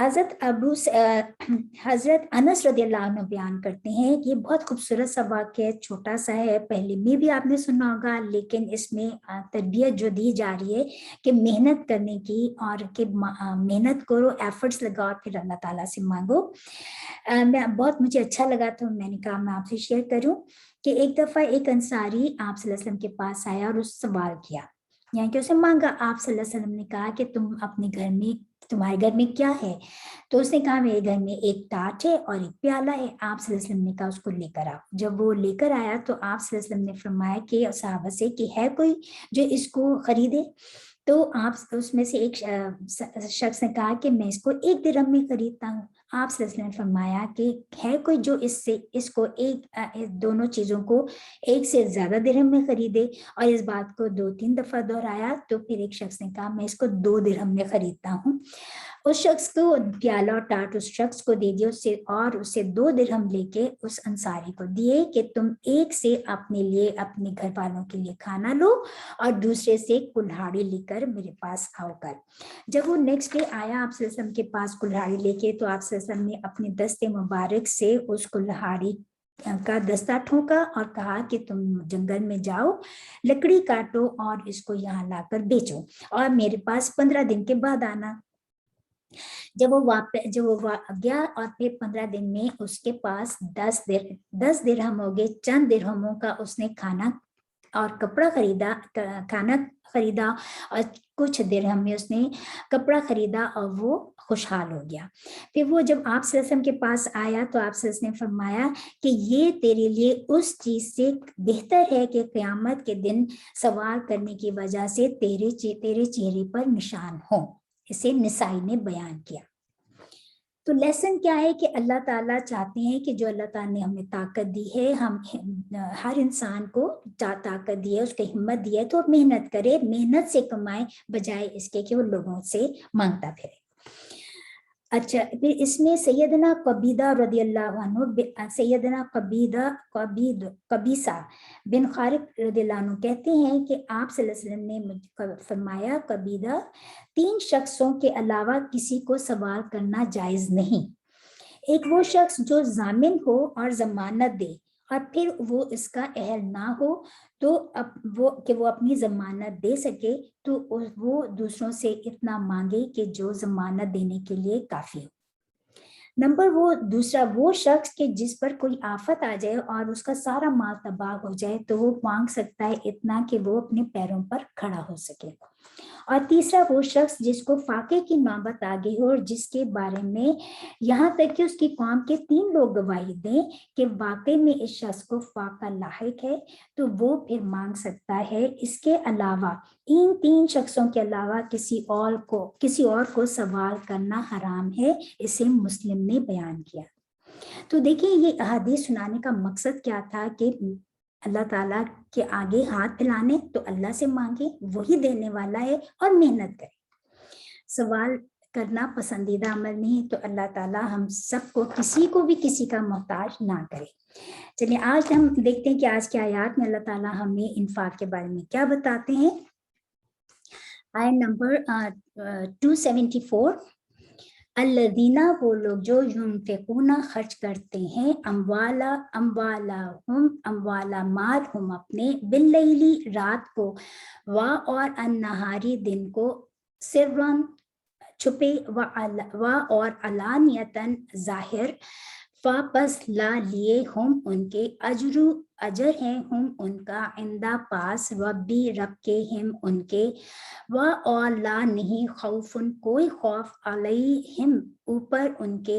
حضرت انس رضی اللہ عنہ بیان کرتے ہیں کہ یہ بہت خوبصورت سا واقعہ ہے، چھوٹا سا ہے، پہلے میں بھی آپ نے سنا ہوگا، لیکن اس میں تربیت جو دی جا رہی ہے کہ محنت کرنے کی، اور کہ محنت کرو، ایفرٹس لگاؤ، اور پھر اللہ تعالیٰ سے مانگو۔ مجھے اچھا لگا تو میں نے کہا میں آپ سے شیئر کروں کہ ایک دفعہ ایک انصاری آپ صلی اللہ علیہ وسلم کے پاس آیا اور اس سوال کیا، یعنی کہ اسے مانگا۔ آپ صلی اللہ علیہ وسلم نے کہا کہ تمہارے گھر میں کیا ہے؟ تو اس نے کہا میرے گھر میں ایک ٹاٹ ہے اور ایک پیالہ ہے۔ آپ صلی اللہ علیہ وسلم نے کہا اس کو لے کر آؤ۔ جب وہ لے کر آیا تو آپ صلی اللہ علیہ وسلم نے فرمایا کہ صحابہ سے کہ ہے کوئی جو اس کو خریدے؟ تو آپ اس میں سے ایک شخص نے کہا کہ میں اس کو 1 درہم میں خریدتا ہوں۔ آپ صلی اللہ علیہ وسلم نے فرمایا کہ ہے کوئی جو اس کو دونوں چیزوں کو 1 سے زیادہ درہم میں خریدے؟ اور اس بات کو 2-3 دفعہ دہرایا تو پھر ایک شخص نے کہا میں اس کو 2 درہم میں خریدتا ہوں۔ اس شخص کو پیالہ اور ٹاٹ اس شخص کو دے دیے، اور اسے 2 درہم لے کے اس انصاری کو دیے کہ تم ایک سے اپنے لیے، اپنے گھر والوں کے لیے کھانا لو، اور دوسرے سے کلہاڑی لے کر میرے پاس آؤ کر۔ جب وہ نیکسٹ ڈے آیا آپ صلی اللہ علیہ وسلم کے پاس کلہاڑی لے کے، تو آپ صلی اللہ علیہ وسلم نے اپنے دست مبارک سے اس کلہاڑی کا دستہ ٹھونکا اور کہا کہ تم جنگل میں جاؤ، لکڑی کاٹو اور اس کو یہاں لا کر بیچو، اور میرے پاس 15 دن کے بعد آنا۔ جب وہ گیا اور پھر 15 دن میں اس کے پاس 10 درہم ہو گئے، چند درہموں کا اس نے کھانا اور کپڑا خریدا اور کچھ درہم میں اس نے کپڑا خریدا، اور وہ خوشحال ہو گیا۔ پھر وہ جب آپ صلی اللہ علیہ وسلم کے پاس آیا تو آپ صلی اللہ علیہ وسلم نے فرمایا کہ یہ تیرے لیے اس چیز سے بہتر ہے کہ قیامت کے دن سوال کرنے کی وجہ سے تیرے چہرے پر نشان ہوں۔ اسے نسائی نے بیان کیا۔ تو لیسن کیا ہے کہ اللہ تعالیٰ چاہتے ہیں کہ جو اللہ تعالیٰ نے ہمیں طاقت دی ہے، ہم ہر انسان کو طاقت دی ہے، اس کو ہمت دی ہے، تو محنت کرے، محنت سے کمائے، بجائے اس کے کہ وہ لوگوں سے مانگتا پھرے۔ اچھا، پھر اس میں سیدنا قبیدہ رضی اللہ عنہ، سیدنا قبیصہ بن خارق رضی اللہ عنہ کہتے ہیں کہ آپ صلی اللہ علیہ وسلم نے فرمایا قبیدہ 3 شخصوں کے علاوہ کسی کو سوال کرنا جائز نہیں۔ ایک وہ شخص جو ضامن ہو اور ضمانت دے، اور پھر وہ اس کا اہل نہ ہو تو وہ اپنی ضمانت دے سکے، تو وہ دوسروں سے اتنا مانگے کہ جو ضمانت دینے کے لیے کافی ہو۔ دوسرا وہ شخص کہ جس پر کوئی آفت آ جائے اور اس کا سارا مال تباہ ہو جائے تو وہ مانگ سکتا ہے اتنا کہ وہ اپنے پیروں پر کھڑا ہو سکے۔ اور تیسرا وہ شخص جس کو فاقے کی نوبت آ گئی ہو، اور جس کے بارے میں یہاں تک کہ اس کی قوم کے 3 لوگ گواہی دیں کہ واقعی میں اس شخص کو فاقہ لاحق ہے، تو وہ پھر مانگ سکتا ہے۔ اس کے علاوہ ان 3 شخصوں کے علاوہ کسی اور کو سوال کرنا حرام ہے، اسے مسلم نے بیان کیا۔ تو دیکھیں یہ احادیث سنانے کا مقصد کیا تھا کہ اللہ تعالیٰ کے آگے ہاتھ پھیلانے، تو اللہ سے مانگے، وہی دینے والا ہے، اور محنت کرے۔ سوال کرنا پسندیدہ عمل نہیں، تو اللہ تعالیٰ ہم سب کو، کسی کو بھی کسی کا محتاج نہ کرے۔ چلیے آج ہم دیکھتے ہیں کہ آج کے آیات میں اللہ تعالیٰ ہمیں انفاق کے بارے میں کیا بتاتے ہیں۔ آیت نمبر 274، الذین، وہ لوگ جو ینفقون، خرچ کرتے ہیں، اموال مال ہم اپنے، باللیلی، رات کو، اور النہاری، دن کو، سرًا، چھپے، اور علانیتاً، ظاہر، پس لا لیے ہم ان کے، اجر ہیں ہم ان کا، عندہ پاس، ربی، رب کے، ہم ان کے، اور لا نہیں، خوف، کوئی خوف، علیہم، اوپر ان کے،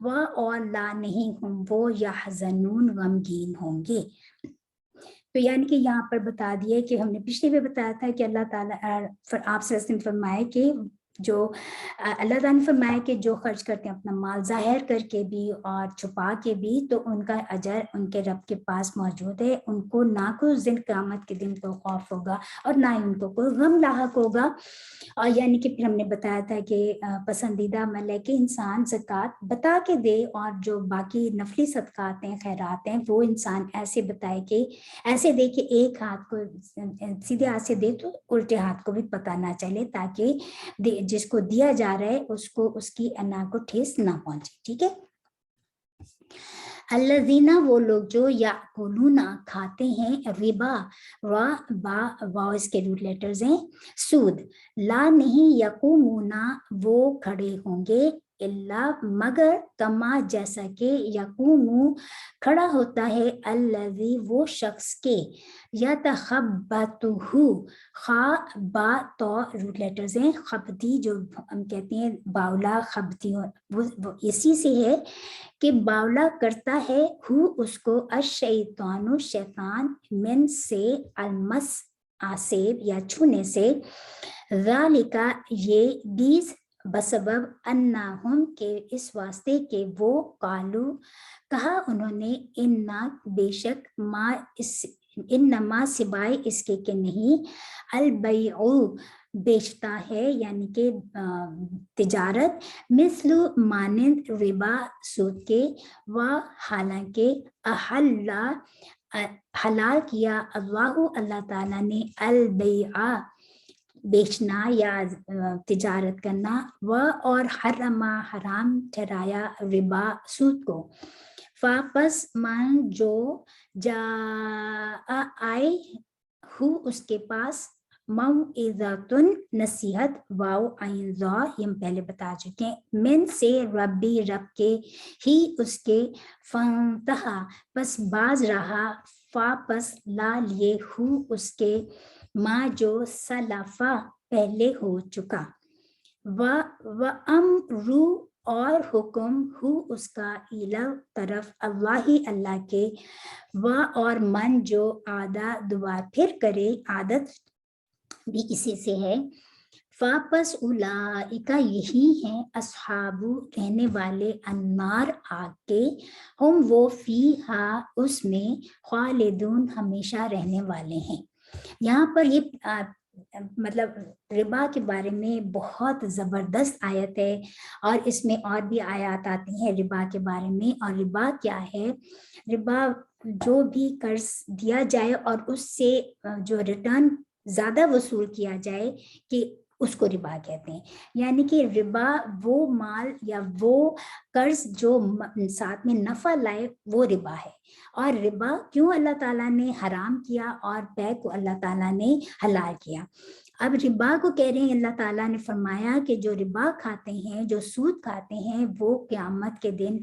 اور لا نہیں، ہم وہ، یحزنون، غمگین ہوں گے۔ تو یعنی کہ یہاں پر بتا دیا کہ ہم نے پچھلے بھی بتایا تھا کہ اللہ تعالیٰ آپ صلی اللہ علیہ وسلم فرمائے کہ جو اللہ تعالیٰ نے فرمایا کہ جو خرچ کرتے ہیں اپنا مال ظاہر کر کے بھی اور چھپا کے بھی، تو ان کا اجر ان کے رب کے پاس موجود ہے، ان کو نہ کوئی اس دن قیامت کے دن کو خوف ہوگا، اور نہ ہی ان کو کوئی غم لاحق ہوگا۔ اور یعنی کہ پھر ہم نے بتایا تھا کہ پسندیدہ عمل ہے کہ انسان زکوٰۃ بتا کے دے، اور جو باقی نفلی صدقات ہیں، خیرات ہیں، وہ انسان ایسے بتائے کہ ایسے دے کہ ایک ہاتھ کو سیدھے ہاتھ سے دے تو الٹے ہاتھ کو بھی پتہ نہ چلے، تاکہ جس کو دیا جا رہا ہے اس کو اس کی انا کو ٹھیس نہ پہنچے. ٹھیک ہے. الذین وہ لوگ جو یاکلون کھاتے ہیں ربا، را با واو اس کے روٹ لیٹرز ہیں سود، لا نہیں یقومون وہ کھڑے ہوں گے، اللہ مگر کما جیسا کہ یقوم کھڑا ہوتا ہے الذی وہ شخص کے یتخبطہ خا با تو روٹ لیٹرز ہیں خبتی جو ہم کہتے ہیں باولا خبتی وہ اسی سے ہے کہ باولا کرتا ہے ہو اس کو الشیطان شیطان من سے المس آسیب یا چھونے سے، ذالک یہ بیس بسبب انہم کے اس واسطے کہ وہ قالو کہا انہوں نے انا بے شک ما انما سوائے اس کے کہ نہیں البیع بیچتا ہے یعنی کہ تجارت مثل مانند ربا سود کے، و حالانکہ حلال کیا اللہ تعالیٰ نے البیع بیچنا یا تجارت کرنا، و اور حرام ٹھہرایا ربا سود کو، فاپس من جو جا آئے ہو اس کے پاس موعظۃن نصیحت، واو عین ذا یہ ہم پہلے بتا چکے ہیں، من سے ربی رب کے ہی اس کے، فانتہا پس باز رہا، فاپس لا لیے ہو اس کے، ما جو سلفا پہلے ہو چکا، و امرو اور حکم ہو اس کا الی طرف اللہ کے، و اور من جو عادہ دوبار پھر کرے عادت بھی اسی سے ہے، فاپس اولئک یہی ہیں اصحاب رہنے والے النار آگ کے، ہم وہ فیہا اس میں خالدون ہمیشہ رہنے والے ہیں. یہاں پر یہ مطلب ربا کے بارے میں بہت زبردست آیت ہے، اور اس میں اور بھی آیات آتی ہیں ربا کے بارے میں. اور ربا کیا ہے؟ ربا جو بھی قرض دیا جائے اور اس سے جو ریٹرن زیادہ وصول کیا جائے کہ اس کو ربا کہتے ہیں. یعنی کہ ربا وہ مال یا وہ قرض جو ساتھ میں نفع لائے وہ ربا ہے. اور ربا کیوں اللہ تعالیٰ نے حرام کیا اور بے کو اللہ تعالیٰ نے حلال کیا؟ اب ربا کو کہہ رہے ہیں اللہ تعالیٰ نے فرمایا کہ جو ربا کھاتے ہیں، جو سود کھاتے ہیں، وہ قیامت کے دن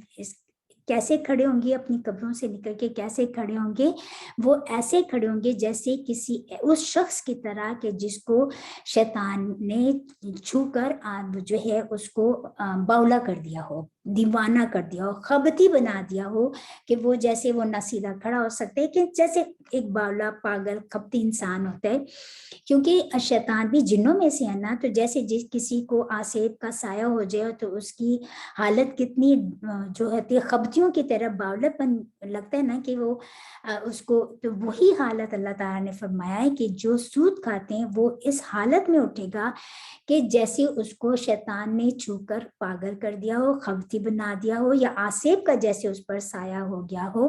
کیسے کھڑے ہوں گے؟ اپنی قبروں سے نکل کے کیسے کھڑے ہوں گے؟ وہ ایسے کھڑے ہوں گے جیسے کسی اس شخص کی طرح کہ جس کو شیطان نے چھو کر جو ہے اس کو باولا کر دیا ہو، دیوانہ کر دیا ہو، خبتی بنا دیا ہو، کہ وہ جیسے وہ نہ سیدھا کھڑا ہو سکتے ہیں، کہ جیسے ایک باولا پاگل خبتی انسان ہوتا ہے. کیونکہ شیطان بھی جنوں میں سے ہے نا، تو جیسے جس کسی کو آسیب کا سایہ ہو جائے تو اس کی حالت کتنی جو ہوتی ہے خبتیوں کی طرح باولت پن لگتا ہے نا کہ وہ اس کو، تو وہی حالت اللہ تعالیٰ نے فرمایا ہے کہ جو سود کھاتے ہیں وہ اس حالت میں اٹھے گا کہ جیسے اس کو شیطان نے چھو کر پاگل کر دیا ہو، خبتی بنا دیا ہو، یا آسیب کا جیسے اس پر سایہ ہو گیا ہو.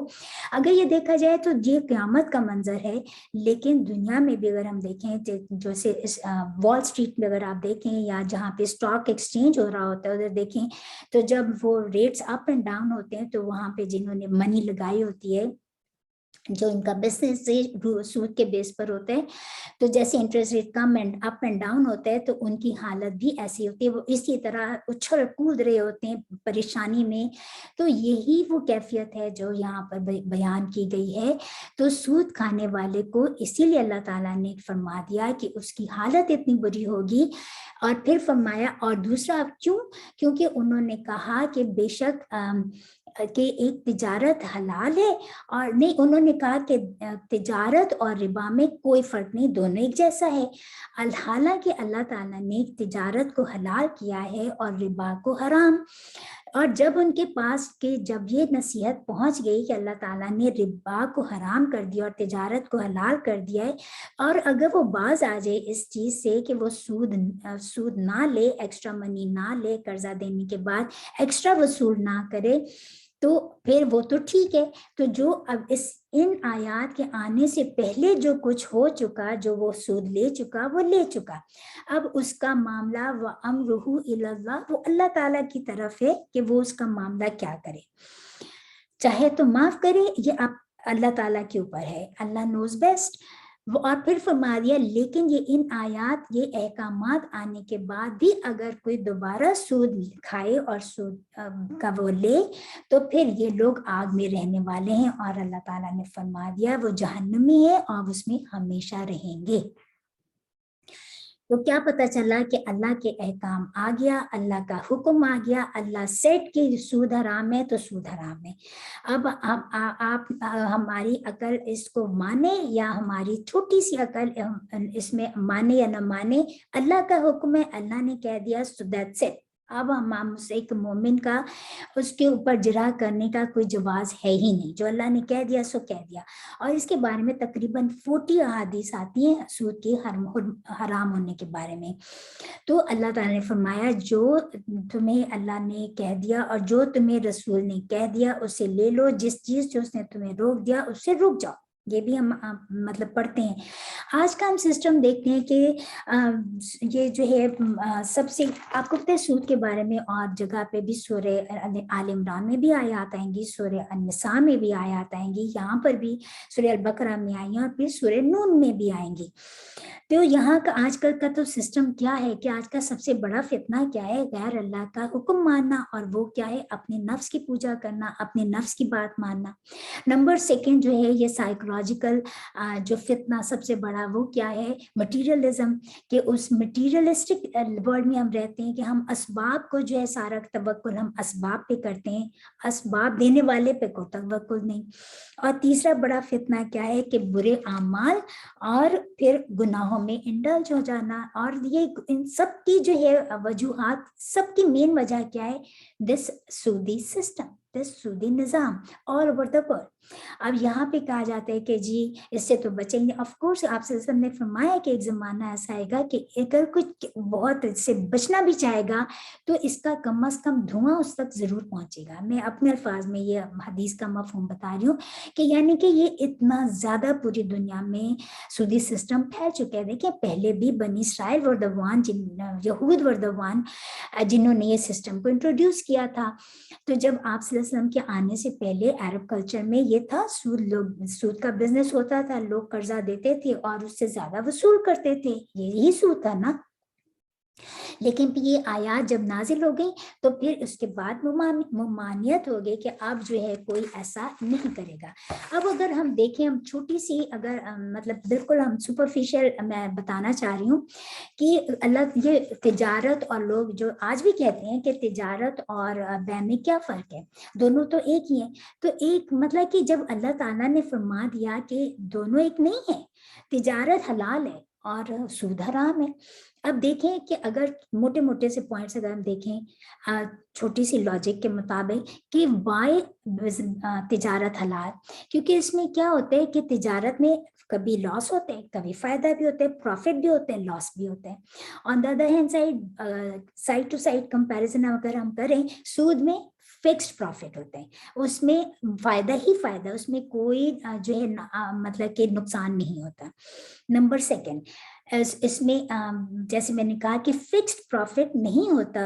اگر یہ دیکھا جائے تو یہ قیامت کا منظر ہے. لیکن دنیا میں بھی اگر ہم دیکھیں، جیسے وال اسٹریٹ میں اگر آپ دیکھیں یا جہاں پہ اسٹاک ایکسچینج ہو رہا ہوتا ہے ادھر دیکھیں، تو جب وہ ریٹس اپ اینڈ ڈاؤن ہوتے ہیں تو وہاں پہ جنہوں نے منی لگائی ہوتی ہے، جو ان کا بزنس سود کے بیس پر ہوتا ہے، تو جیسے interest rate come and up and down ہوتا ہے تو ان کی حالت بھی ایسی ہوتی ہے، وہ اسی طرح اچھل کود رہے ہوتے ہیں پریشانی میں. تو یہی وہ کیفیت ہے جو یہاں پر بیان کی گئی ہے. تو سود کھانے والے کو اسی لیے اللہ تعالیٰ نے فرما دیا کہ اس کی حالت اتنی بری ہوگی. اور پھر فرمایا، اور دوسرا کیوں؟ کیونکہ انہوں نے کہا کہ بے شک کہ ایک تجارت حلال ہے، اور نہیں، انہوں نے کہا کہ تجارت اور ربا میں کوئی فرق نہیں، دونوں ایک جیسا ہے. حالانکہ اللہ تعالیٰ نے تجارت کو حلال کیا ہے اور ربا کو حرام. اور جب ان کے پاس کہ جب یہ نصیحت پہنچ گئی کہ اللہ تعالیٰ نے ربا کو حرام کر دیا اور تجارت کو حلال کر دیا ہے، اور اگر وہ باز آ جائے اس چیز سے کہ وہ سود نہ لے، ایکسٹرا منی نہ لے، قرضہ دینے کے بعد ایکسٹرا وصول نہ کرے، تو پھر وہ تو ٹھیک ہے. تو جو اب ان آیات کے آنے سے پہلے جو کچھ ہو چکا, جو وہ سود لے چکا وہ لے چکا. اب اس کا معاملہ وَأَمْرُهُ إِلَى اللَّهِ, وہ اللہ تعالیٰ کی طرف ہے کہ وہ اس کا معاملہ کیا کرے, چاہے تو معاف کرے, یہ اب اللہ تعالیٰ کے اوپر ہے, اللہ نوز بیسٹ. اور پھر فرما دیا لیکن یہ ان آیات, یہ احکامات آنے کے بعد بھی اگر کوئی دوبارہ سود کھائے اور سود کا وہ لے تو پھر یہ لوگ آگ میں رہنے والے ہیں, اور اللہ تعالیٰ نے فرما دیا وہ جہنمی ہے اور اس میں ہمیشہ رہیں گے. تو کیا پتہ چلا کہ اللہ کے احکام آ گیا, اللہ کا حکم آ گیا, اللہ سیٹ کی سود حرام ہے تو سود حرام ہے. اب آپ ہماری عقل اس کو مانے یا ہماری چھوٹی سی عقل اس میں مانے یا نہ مانے, اللہ کا حکم ہے, اللہ نے کہہ دیا so that's it. اب ہم ایک مومن کا اس کے اوپر جرح کرنے کا کوئی جواز ہے ہی نہیں, جو اللہ نے کہہ دیا سو کہہ دیا. اور اس کے بارے میں تقریباً 40 احادیث آتی ہیں سود کے حرام ہونے کے بارے میں. تو اللہ تعالیٰ نے فرمایا جو تمہیں اللہ نے کہہ دیا اور جو تمہیں رسول نے کہہ دیا اسے لے لو, جس چیز جو اس نے تمہیں روک دیا اس سے رک جاؤ. یہ بھی ہم مطلب پڑھتے ہیں. آج کا ہم سسٹم دیکھتے ہیں کہ یہ جو ہے سب سے آپ کو پتہ ہے سود کے بارے میں اور جگہ پہ بھی سورہ آل عمران میں بھی آیات آئیں گی, سورہ النساء میں بھی آیات آئیں گی, یہاں پر بھی سورہ البقرہ میں آئی ہیں اور پھر سورہ نون میں بھی آئیں گی. تو یہاں کا آج کل کا تو سسٹم کیا ہے کہ آج کا سب سے بڑا فتنہ کیا ہے, غیر اللہ کا حکم ماننا, اور وہ کیا ہے اپنے نفس کی پوجا کرنا, اپنے نفس کی بات ماننا. نمبر سیکنڈ جو ہے یہ سائیکولوجیکل جو فتنہ سب سے بڑا وہ کیا ہے, مٹیریلزم, کہ اس مٹیریلسٹک ورلڈ میں ہم رہتے ہیں کہ ہم اسباب کو جو ہے سارا توکل ہم اسباب پہ کرتے ہیں, اسباب دینے والے پہ کوئی توکل نہیں. اور تیسرا بڑا فتنہ کیا ہے کہ برے اعمال اور پھر گناہوں میں انڈلج ہو جانا. اور یہ ان سب کی جو ہے وجوہات, سب کی مین وجہ کیا ہے, دس سودی سسٹم, دس سودی نظام all over the world. اب یہاں پہ کہا جاتا ہے کہ جی اس سے تو بچیں گے. آف کورس آپ سے نے فرمایا کہ ایک زمانہ ایسا آئے گا کہ اگر کچھ بہت اس سے بچنا بھی چاہے گا تو اس کا کم از کم دھواں اس تک ضرور پہنچے گا. میں اپنے الفاظ میں یہ حدیث کا مفہوم بتا رہی ہوں کہ یعنی کہ یہ اتنا زیادہ پوری دنیا میں سودی سسٹم پھیل چکے ہیں. دیکھیں پہلے بھی بنی اسرائیل ور the one, یہود ور the one جنہوں نے یہ سسٹم کو انٹروڈیوس کیا تھا. تو جب آپ صلی اللہ علیہ وسلم کے آنے سے پہلے عرب کلچر میں یہ تھا, سود کا بزنس ہوتا تھا, لوگ قرضہ دیتے تھے اور اس سے زیادہ وصول کرتے تھے, یہی سود تھا نا. لیکن پھر یہ آیات جب نازل ہو گئی تو پھر اس کے بعد ممانعت ہو گئی کہ اب جو ہے کوئی ایسا نہیں کرے گا. اب اگر ہم دیکھیں, ہم چھوٹی سی اگر مطلب بالکل ہم سپرفیشل میں بتانا چاہ رہی ہوں کہ اللہ یہ تجارت اور لوگ جو آج بھی کہتے ہیں کہ تجارت اور بے میں کیا فرق ہے, دونوں تو ایک ہی ہیں. تو ایک مطلب کہ جب اللہ تعالیٰ نے فرما دیا کہ دونوں ایک نہیں ہے, تجارت حلال ہے اور سود حرام ہے. اب دیکھیں کہ اگر موٹے موٹے سے پوائنٹس اگر ہم دیکھیں چھوٹی سی لاجک کے مطابق کہ وائی تجارت حلال, کیونکہ اس میں کیا ہوتا ہے کہ تجارت میں کبھی لاس ہوتے ہیں, کبھی فائدہ بھی ہوتا ہے, پروفٹ بھی ہوتے ہیں, لاس بھی ہوتے ہیں. On the other hand side to side comparison اگر ہم کریں, سود میں فکسڈ پروفٹ ہوتے ہیں, اس میں فائدہ ہی فائدہ, اس میں کوئی جو ہے مطلب کہ نقصان نہیں ہوتا. نمبر سیکنڈ, اس میں جیسے میں نے کہا کہ فکسڈ پروفٹ نہیں ہوتا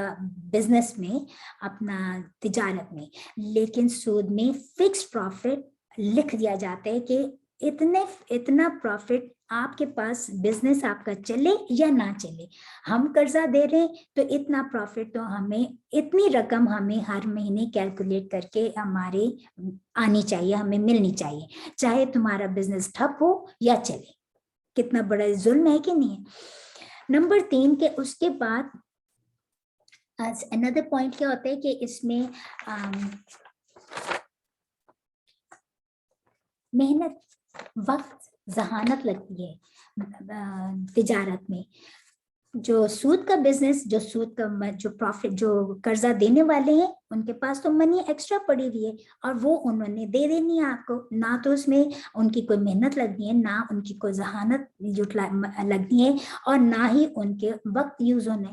بزنس میں, اپنا تجارت میں, لیکن سود میں فکسڈ پروفٹ لکھ دیا جاتا ہے کہ اتنا پروفٹ آپ کے پاس بزنس آپ کا چلے یا نہ چلے, ہم قرضہ دے رہے ہیں تو اتنا پروفٹ تو ہمیں, اتنی رقم ہمیں ہر مہینے کیلکولیٹ کر کے ہماری آنی چاہیے, ہمیں ملنی چاہیے, چاہے تمہارا بزنس ٹھپ ہو یا چلے. کتنا بڑا ظلم ہے کہ نہیں ہے. نمبر 3 کہ اس کے بعد another point کیا ہوتا ہے کہ اس میں محنت, وقت, ذہانت لگتی ہے تجارت میں. جو سود کا بزنس, جو سود کا جو پروفٹ, جو قرضہ دینے والے ہیں ان کے پاس تو منی ایکسٹرا پڑی ہوئی ہے اور وہ انہوں نے دے دینی ہے آپ کو, نہ تو اس میں ان کی کوئی محنت لگنی ہے, نہ ان کی کوئی ذہانت لگنی ہے, اور نہ ہی ان کے وقت یوز ہونے.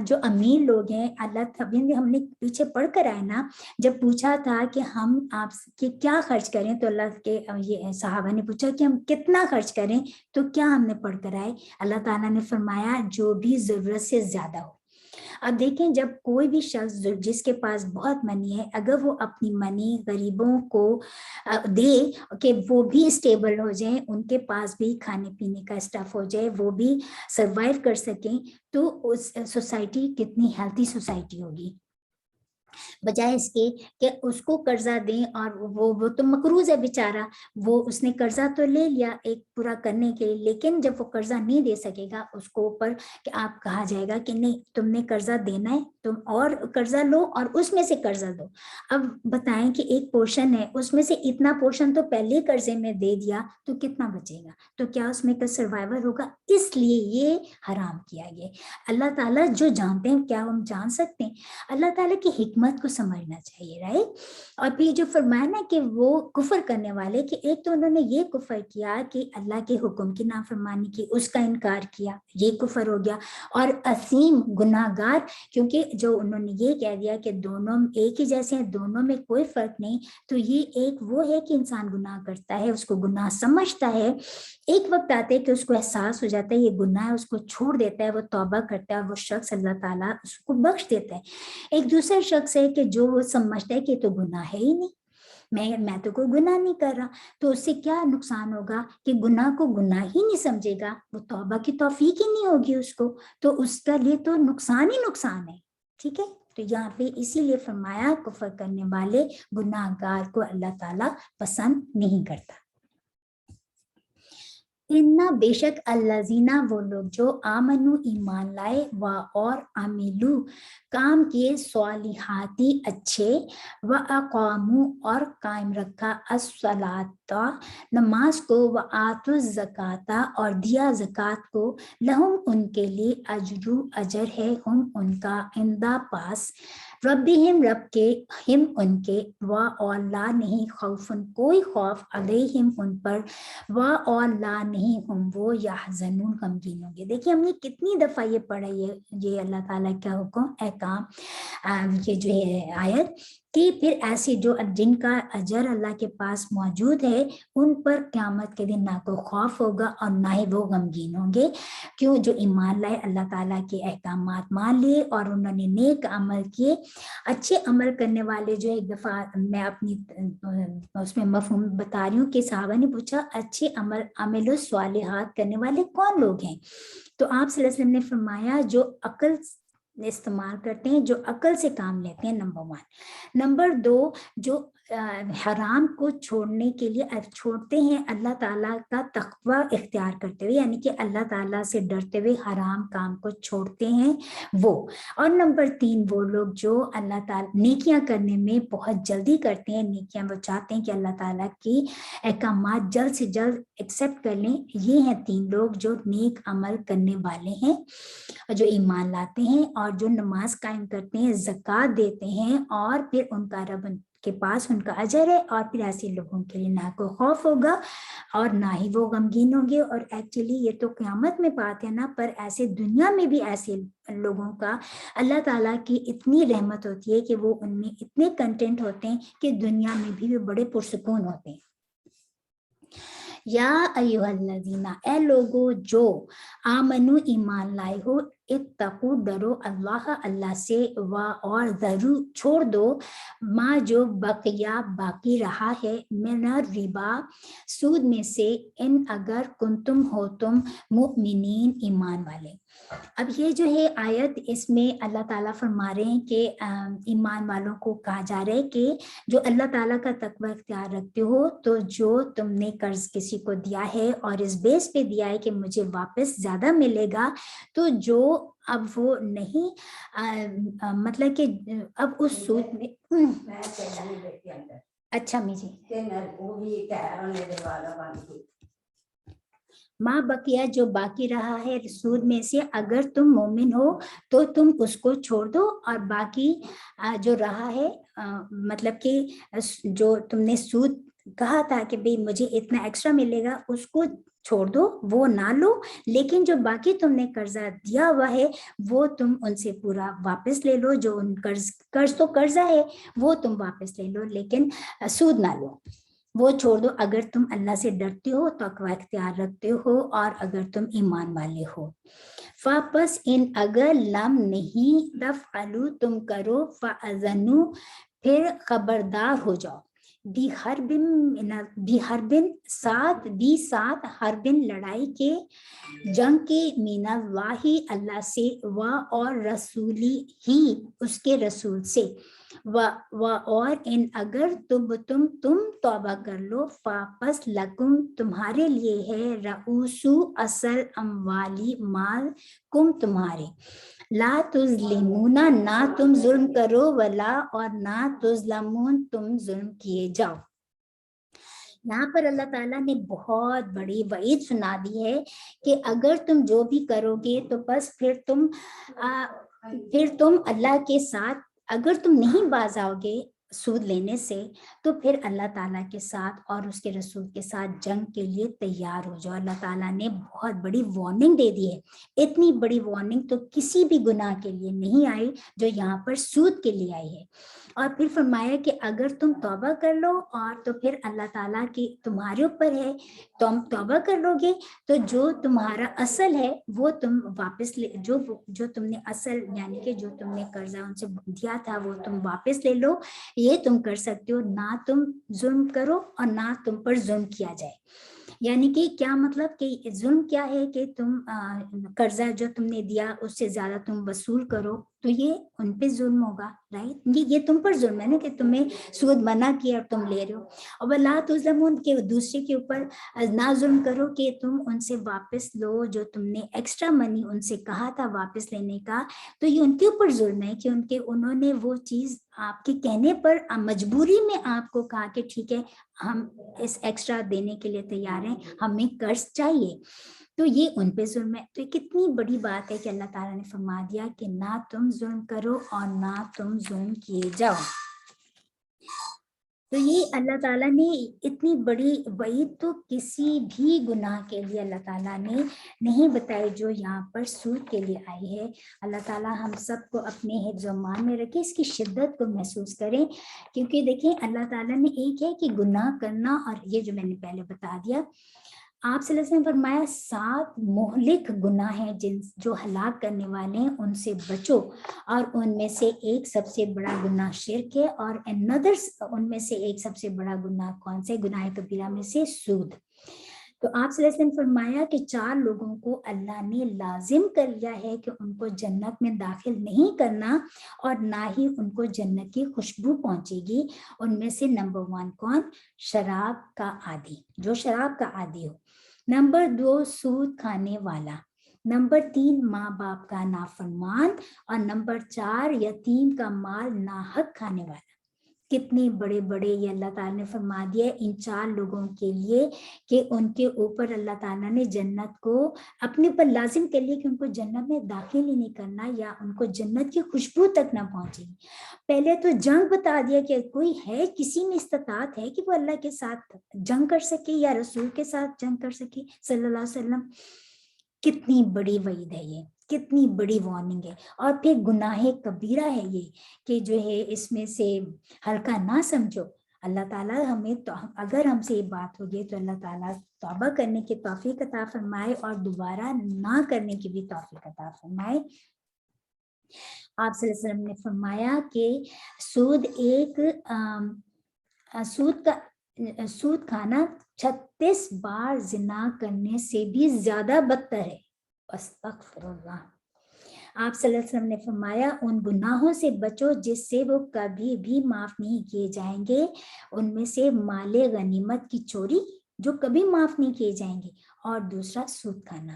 جو امیر لوگ ہیں، اللہ ابھی ہم نے پیچھے پڑھ کر آئے نا، جب پوچھا تھا کہ ہم آپ کے کیا خرچ کریں، تو اللہ کے یہ صحابہ نے پوچھا کہ ہم کتنا خرچ کریں، تو کیا ہم نے پڑھ کر آئے؟ اللہ تعالیٰ نے فرمایا جو بھی ضرورت سے زیادہ ہو۔ اب دیکھیں جب کوئی بھی شخص جس کے پاس بہت منی ہے، اگر وہ اپنی منی غریبوں کو دے کہ وہ بھی اسٹیبل ہو جائیں، ان کے پاس بھی کھانے پینے کا اسٹف ہو جائے، وہ بھی سروائیو کر سکیں، تو اس سوسائٹی کتنی ہیلتھی سوسائٹی ہوگی، بجائے اس کے کہ اس کو قرضہ دیں اور وہ تو مقروض ہے بیچارہ، وہ اس نے قرضہ تو لے لیا ایک پورا کرنے کے لیے، لیکن جب وہ قرضہ نہیں دے سکے گا، اس کو اوپر کہ آپ کہا جائے گا کہ نہیں تم نے قرضہ دینا ہے، تم اور قرضہ لو اور اس میں سے قرضہ دو۔ اب بتائیں کہ ایک پورشن ہے، اس میں سے اتنا پورشن تو پہلے قرضے میں دے دیا تو کتنا بچے گا؟ تو کیا اس میں کا سروائیور ہوگا؟ اس لیے یہ حرام کیا گیا۔ اللہ تعالیٰ جو جانتے ہیں، کیا ہم جان سکتے ہیں؟ اللہ تعالیٰ کی حکمت کو سمجھنا چاہیے، رائٹ؟ اور پھر جو فرمایا نا کہ وہ کفر کرنے والے، کہ ایک تو انہوں نے یہ کفر کیا کہ اللہ کے حکم کی نافرمانی کی، اس کا انکار کیا، یہ کفر ہو گیا، اور اثیم گناہ گار، کیونکہ جو انہوں نے یہ کہہ دیا کہ دونوں ایک ہی جیسے ہیں، دونوں میں کوئی فرق نہیں، تو یہ ایک وہ ہے کہ انسان گناہ کرتا ہے، اس کو گناہ سمجھتا ہے، ایک وقت آتے ہے کہ اس کو احساس ہو جاتا ہے یہ گناہ ہے، اس کو چھوڑ دیتا ہے، وہ توبہ کرتا ہے، وہ شخص اللہ تعالیٰ اس کو بخش دیتا ہے۔ ایک دوسرا شخص ہے کہ جو وہ سمجھتا ہے کہ یہ تو گناہ ہے ہی نہیں، میں تو کوئی گناہ نہیں کر رہا، تو اس سے کیا نقصان ہوگا کہ گناہ کو گناہ ہی نہیں سمجھے گا، وہ توبہ کی توفیق ہی نہیں ہوگی اس کو، تو اس کا لیے تو نقصان ہی نقصان ہے، ٹھیک ہے؟ تو یہاں پہ اسی لیے فرمایا کفر کرنے والے گناہ گار کو اللہ تعالیٰ پسند نہیں کرتا۔ اننا بے شک الذین وہ لوگ جو آمنو ایمان لائے و اور عملو کام کیے صالحاتی اچھے و اقامو اور قائم رکھا الصلاۃ نماز کو و آتوا الزکاۃ اور دیا زکوٰۃ کو لہم ان کے لیے اجر اجر ہے ہم ان کا عندہ پاس ربہم رب کے ہم ان کے و اور لا نہیں خوفن کوئی خوف علیہم ان پر و اور لا نہیں ہم وہ یحزنون غمگین ہوں گے۔ دیکھیے ہم نے کتنی دفعہ یہ پڑھا، یہ اللہ تعالیٰ کا حکم احکام، یہ جو ہے آیت، کہ پھر ایسے جو جن کا اجر اللہ کے پاس موجود ہے ان پر قیامت کے دن نہ کوئی خوف ہوگا اور نہ ہی وہ غمگین ہوں گے، کیوں؟ جو ایمان لائے، اللہ تعالیٰ کے احکامات مان لیے اور انہوں نے نیک عمل کیے۔ اچھے عمل کرنے والے جو ایک دفعہ میں اپنی اس میں مفہوم بتا رہی ہوں کہ صحابہ نے پوچھا اچھے عمل و صالحات کرنے والے کون لوگ ہیں؟ تو آپ صلی اللہ علیہ وسلم نے فرمایا جو عقل استعمال کرتے ہیں، جو عقل سے کام لیتے ہیں، نمبر 1۔ نمبر 2، جو حرام کو چھوڑنے کے لیے چھوڑتے ہیں اللہ تعالیٰ کا تقوی اختیار کرتے ہوئے، یعنی کہ اللہ تعالیٰ سے ڈرتے ہوئے حرام کام کو چھوڑتے ہیں وہ۔ اور نمبر 3، وہ لوگ جو اللہ تعالیٰ نیکیاں کرنے میں بہت جلدی کرتے ہیں، نیکیاں وہ چاہتے ہیں کہ اللہ تعالیٰ کی احکامات جلد سے جلد ایکسیپٹ کر لیں، یہ ہیں 3 لوگ جو نیک عمل کرنے والے ہیں، جو ایمان لاتے ہیں اور جو نماز قائم کرتے ہیں، زکوٰۃ دیتے ہیں، اور پھر ان کا رب کے پاس ان کا اجر ہے، اور پھر ایسے لوگوں کے لیے نہ کوئی خوف ہوگا اور نہ ہی وہ غمگین ہوں گے۔ اور ایکچولی یہ تو قیامت میں بات ہے نا، پر ایسے دنیا میں بھی ایسے لوگوں کا اللہ تعالیٰ کی اتنی رحمت ہوتی ہے کہ وہ ان میں اتنے کنٹینٹ ہوتے ہیں کہ دنیا میں بھی وہ بڑے پرسکون ہوتے ہیں۔ یا ایھا الذین، اے لوگو جو آمنو ایمان لائے ہو، اتقو ڈرو اللہ اللہ سے، و اور ذرو چھوڑ دو ما جو بقیہ باقی رہا ہے، من الربا سود میں سے، ان اگر کنتم ہو تم مؤمنین ایمان والے۔ اب یہ جو ہے آیت، اس میں اللہ تعالیٰ فرما رہے ہیں کہ ایمان والوں کو کہا جا رہا ہے کہ جو اللہ تعالیٰ کا تقوی اختیار رکھتے ہو، تو جو تم نے قرض کسی کو دیا ہے اور اس بیس پہ دیا ہے کہ مجھے واپس زیادہ ملے گا، تو جو اب وہ نہیں مطلب کہ اب اس سود میں اچھا میجی ماں بقیہ جو باقی رہا ہے سود میں سے، اگر تم مومن ہو تو تم اس کو چھوڑ دو، اور باقی جو رہا ہے مطلب کہ جو تم نے سود کہا تھا کہ بھئی مجھے اتنا ایکسٹرا ملے گا، اس کو چھوڑ دو، وہ نہ لو، لیکن جو باقی تم نے قرضہ دیا ہوا ہے وہ تم ان سے پورا واپس لے لو، جو ان قرض تو قرضہ ہے وہ تم واپس لے لو، لیکن سود نہ لو، وہ چھوڑ دو، اگر تم اللہ سے ڈرتے ہو، تقوی اختیار رکھتے ہو، اور اگر تم ایمان والے ہو۔ واپس ان اگر لم نہیں تفعلوا تم کرو، فاذنوا پھر خبردار ہو جاؤ، بھی حربن ساتھ حربن لڑائی کے، جنگ کے، من اللہ اللہ سے، و اور رسولی ہی اس کے رسول سے، و اور ان اگر تم توبہ کر لو، فاپس لکم تمہارے لیے ہے، رؤوسو اصل اموالی مال کم تمہارے، لا تظلمون نہ تم ظلم کرو، ولا اور نہ تظلمون تم ظلم کیے جاؤ۔ یہاں پر اللہ تعالیٰ نے بہت بڑی وعید سنا دی ہے کہ اگر تم جو بھی کرو گے تو بس پھر تم اللہ کے ساتھ، اگر تم نہیں باز آؤ گے سود لینے سے، تو پھر اللہ تعالیٰ کے ساتھ اور اس کے رسول کے ساتھ جنگ کے لیے تیار ہو جاؤ۔ اللہ تعالیٰ نے بہت بڑی وارننگ دے دی ہے، اتنی بڑی وارننگ تو کسی بھی گناہ کے لیے نہیں آئی جو یہاں پر سود کے لیے آئی ہے۔ اور پھر فرمایا کہ اگر تم توبہ کر لو، اور تو پھر اللہ تعالیٰ کی تمہارے اوپر ہے، تم توبہ کر لو گے تو جو تمہارا اصل ہے وہ تم واپس لے، جو تم نے اصل یعنی کہ جو تم نے قرضہ ان سے دیا تھا وہ تم واپس لے لو، یہ تم کر سکتے ہو، نہ تم ظلم کرو اور نہ تم پر ظلم کیا جائے۔ یعنی کہ کیا مطلب کہ ظلم کیا ہے کہ تم قرضہ جو تم نے دیا اس سے زیادہ تم وصول کرو، تو یہ ان پہ ظلم ہوگا، رائٹ، یہ تم پر ظلم ہے نا کہ تمہیں سود منع کیا اور تم لے رہے ہو۔ اور لا تظلمون کے دوسرے کے اوپر نہ ظلم کرو کہ تم ان سے واپس لو جو تم نے ایکسٹرا منی ان سے کہا تھا واپس لینے کا، تو یہ ان کے اوپر ظلم ہے کہ انہوں نے وہ چیز آپ کے کہنے پر مجبوری میں آپ کو کہا کہ ٹھیک ہے ہم اس ایکسٹرا دینے کے لیے تیار ہیں، ہمیں قرض چاہیے، تو یہ ان پہ ظلم ہے۔ تو یہ کتنی بڑی بات ہے کہ اللہ تعالیٰ نے فرما دیا کہ نہ تم ظلم کرو اور نہ تم ظلم کیے جاؤ۔ تو یہ اللہ تعالیٰ نے اتنی بڑی وعید تو کسی بھی گناہ کے لیے اللہ تعالیٰ نے نہیں بتائی جو یہاں پر سود کے لیے آئی ہے۔ اللہ تعالیٰ ہم سب کو اپنے حفظ و امان میں رکھے، اس کی شدت کو محسوس کریں، کیونکہ دیکھیں اللہ تعالیٰ نے ایک ہے کہ گناہ کرنا، اور یہ جو میں نے پہلے بتا دیا، آپ صلی اللہ علیہ وسلم نے فرمایا 7 مہلک گناہ ہیں جو ہلاک کرنے والے ہیں، ان سے بچو، اور ان میں سے ایک سب سے بڑا گناہ شرک ہے، اور ان میں سے ایک سب سے بڑا گناہ کون سے؟ گناہ کبیرہ میں سے سود۔ تو آپ صلی اللہ علیہ وسلم نے فرمایا کہ 4 لوگوں کو اللہ نے لازم کر لیا ہے کہ ان کو جنت میں داخل نہیں کرنا، اور نہ ہی ان کو جنت کی خوشبو پہنچے گی۔ ان میں سے نمبر 1 کون؟ شراب کا عادی، جو شراب کا عادی ہو۔ نمبر 2 سود کھانے والا۔ نمبر 3 ماں باپ کا نافرمان، اور نمبر 4 یتیم کا مال ناحق کھانے والا۔ کتنے بڑے بڑے یہ اللہ تعالیٰ نے فرما دیا ان 4 لوگوں کے لیے کہ ان کے اوپر اللہ تعالیٰ نے جنت کو اپنے پر لازم کر لیا کہ ان کو جنت میں داخل ہی نہیں کرنا، یا ان کو جنت کی خوشبو تک نہ پہنچے گی۔ پہلے تو جنگ بتا دیا کہ کوئی ہے کسی میں استطاعت ہے کہ وہ اللہ کے ساتھ جنگ کر سکے یا رسول کے ساتھ جنگ کر سکے صلی اللہ علیہ وسلم۔ کتنی بڑی وعید ہے یہ، کتنی بڑی وارننگ ہے۔ اور پھر گناہ کبیرہ ہے یہ کہ جو ہے اس میں سے ہلکا نہ سمجھو۔ اللہ تعالیٰ ہمیں اگر ہم سے یہ بات ہوگی تو اللہ تعالیٰ توبہ کرنے کی توفیق عطا فرمائے اور دوبارہ نہ کرنے کی بھی توفیق عطا فرمائے۔ آپ صلی اللہ علیہ وسلم نے فرمایا کہ سود کھانا 36 بار زنا کرنے سے بھی زیادہ بدتر ہے۔ استغفر اللہ۔ آپ صلی اللہ علیہ وسلم نے فرمایا ان گناہوں سے بچو جس سے وہ کبھی بھی معاف نہیں کیے جائیں گے، ان میں سے مال غنیمت کی چوری جو کبھی معاف نہیں کیے جائیں گے، اور دوسرا سود کھانا۔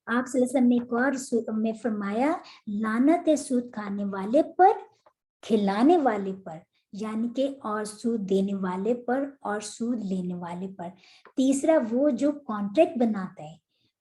آپ صلی اللہ علیہ وسلم نے ایک اور میں فرمایا لعنت ہے سود کھانے والے پر، کھلانے والے پر، یعنی کہ اور سود دینے والے پر اور سود لینے والے پر۔ تیسرا وہ جو کانٹریکٹ بناتا ہے،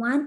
1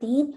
3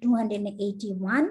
281,